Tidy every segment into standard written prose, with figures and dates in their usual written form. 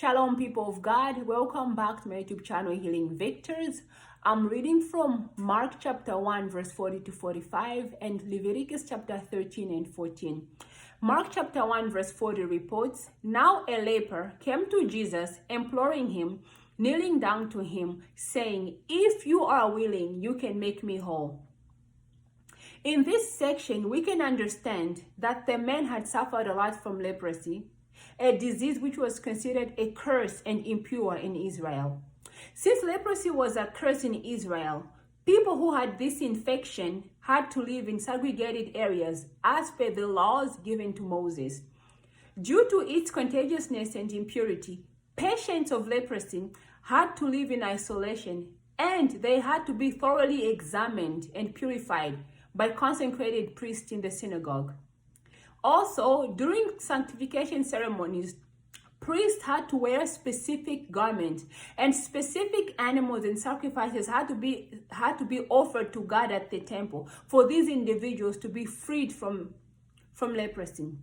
Shalom, people of God. Welcome back to my YouTube channel, Healing Victors. I'm reading from Mark chapter 1, verse 40 to 45, and Leviticus chapter 13 and 14. Mark chapter 1, verse 40 reports, "Now a leper came to Jesus, imploring him, kneeling down to him, saying, 'If you are willing, you can make me whole.'" In this section, we can understand that the man had suffered a lot from leprosy, a disease which was considered a curse and impure in Israel. Since leprosy was a curse in Israel, people who had this infection had to live in segregated areas as per the laws given to Moses. Due to its contagiousness and impurity, patients of leprosy had to live in isolation, and they had to be thoroughly examined and purified by consecrated priests in the synagogue. Also, during sanctification ceremonies, priests had to wear specific garments, and specific animals and sacrifices had to be offered to God at the temple for these individuals to be freed from leprosy.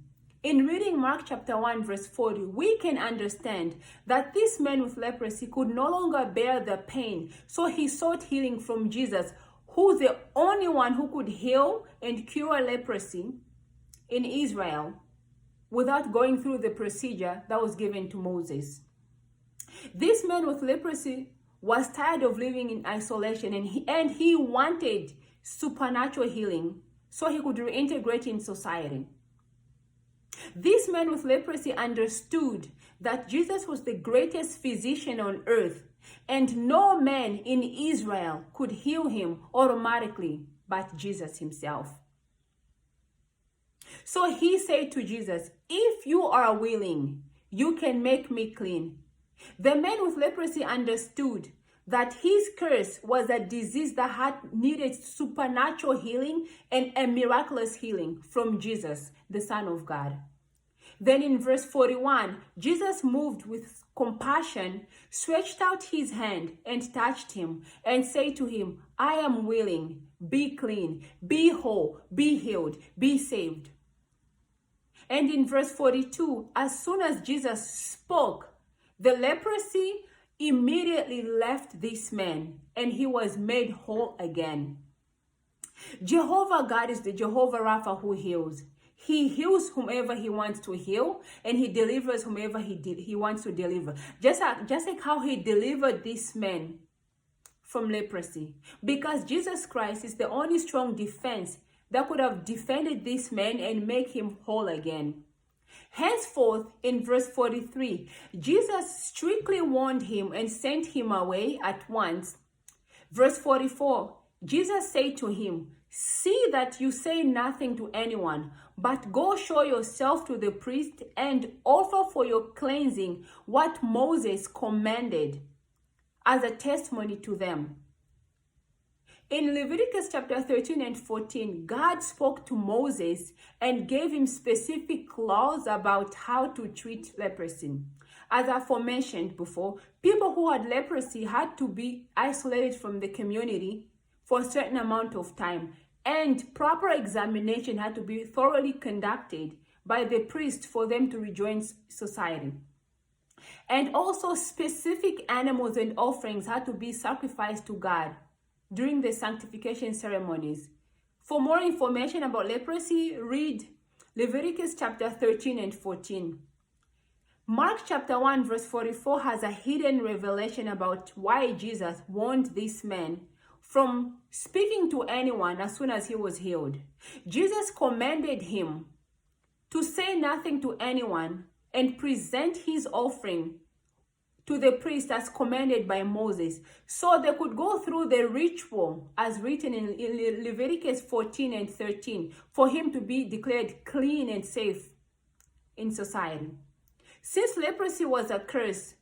In reading Mark chapter 1, verse 40, we can understand that this man with leprosy could no longer bear the pain, so he sought healing from Jesus, who's the only one who could heal and cure leprosy in Israel without going through the procedure that was given to Moses. This man with leprosy was tired of living in isolation, and he wanted supernatural healing so he could reintegrate in society. This man with leprosy understood that Jesus was the greatest physician on earth, and no man in Israel could heal him automatically but Jesus himself. So he said to Jesus, "If you are willing, you can make me clean." The man with leprosy understood that his curse was a disease that had needed supernatural healing and a miraculous healing from Jesus, the Son of God. Then in verse 41, Jesus, moved with compassion, stretched out his hand and touched him and said to him, "I am willing, be clean, be whole, be healed, be saved." And in verse 42, as soon as Jesus spoke, the leprosy immediately left this man and he was made whole again. Jehovah God is the Jehovah Rapha who heals. He heals whomever he wants to heal, and he delivers whomever he wants to deliver. Just like how he delivered this man from leprosy. Because Jesus Christ is the only strong defense that could have defended this man and make him whole again. Henceforth, in verse 43, Jesus strictly warned him and sent him away at once. Verse 44, Jesus said to him, "See that you say nothing to anyone, but go show yourself to the priest and offer for your cleansing what Moses commanded as a testimony to them." In Leviticus chapter 13 and 14, God spoke to Moses and gave him specific laws about how to treat leprosy. As aforementioned before, people who had leprosy had to be isolated from the community for a certain amount of time, and proper examination had to be thoroughly conducted by the priest for them to rejoin society. And also specific animals and offerings had to be sacrificed to God during the sanctification ceremonies. For more information about leprosy, read Leviticus chapter 13 and 14. Mark chapter 1 verse 44 has a hidden revelation about why Jesus warned this man from speaking to anyone as soon as he was healed. Jesus commanded him to say nothing to anyone and present his offering to the priest as commanded by Moses, so they could go through the ritual as written in Leviticus 14 and 13 for him to be declared clean and safe in society. Since leprosy was a curse,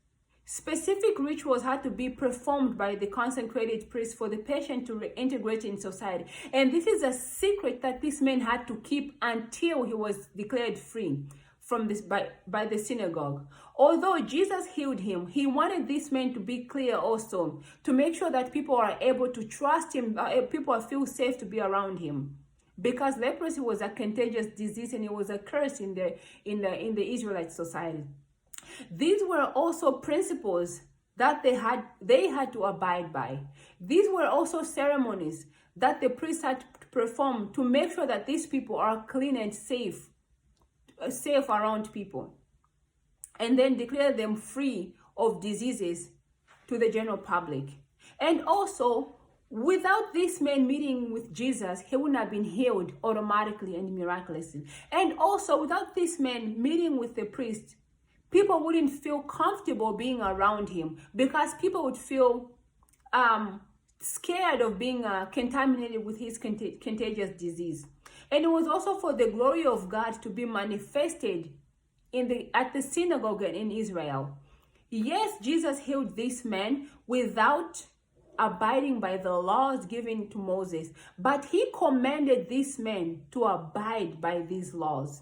specific rituals had to be performed by the consecrated priest for the patient to reintegrate in society. And this is a secret that this man had to keep until he was declared free from this by the synagogue. Although Jesus healed him, he wanted this man to be clear also, to make sure that people are able to trust him, people feel safe to be around him. Because leprosy was a contagious disease and it was a curse in the Israelite society. These were also principles that they had to abide by. These were also ceremonies that the priests had to perform to make sure that these people are clean and safe around people, and then declare them free of diseases to the general public. And also, without this man meeting with Jesus, he wouldn't have been healed automatically and miraculously. And also, without this man meeting with the priest, people wouldn't feel comfortable being around him, because people would feel scared of being contaminated with his contagious disease. And it was also for the glory of God to be manifested at the synagogue in Israel. Yes, Jesus healed this man without abiding by the laws given to Moses, but he commanded this man to abide by these laws.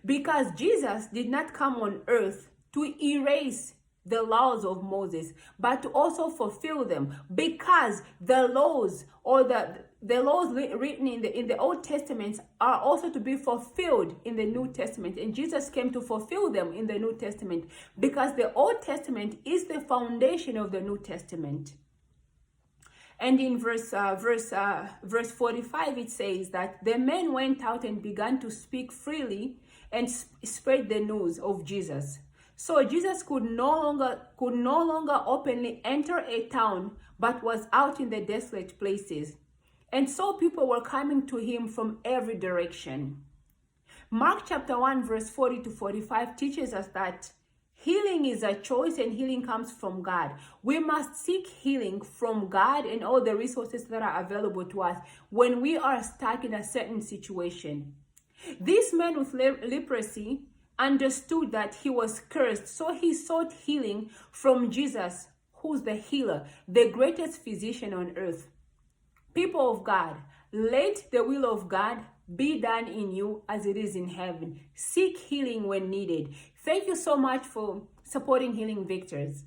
Because Jesus did not come on earth to erase the laws of Moses, but to also fulfill them, because the laws, or the laws written in the Old Testament, are also to be fulfilled in the New Testament, and Jesus came to fulfill them in the New Testament, because the Old Testament is the foundation of the New Testament. And in verse 45, it says that the men went out and began to speak freely and spread the news of Jesus. So Jesus could no longer openly enter a town, but was out in the desolate places. And so people were coming to him from every direction. Mark chapter 1 verse 40 to 45 teaches us that healing is a choice, and healing comes from God. We must seek healing from God and all the resources that are available to us when we are stuck in a certain situation. This man with leprosy understood that he was cursed, so he sought healing from Jesus, who's the healer, the greatest physician on earth. People of God, let the will of God be done in you as it is in heaven. Seek healing when needed. Thank you so much for supporting Healing Victors.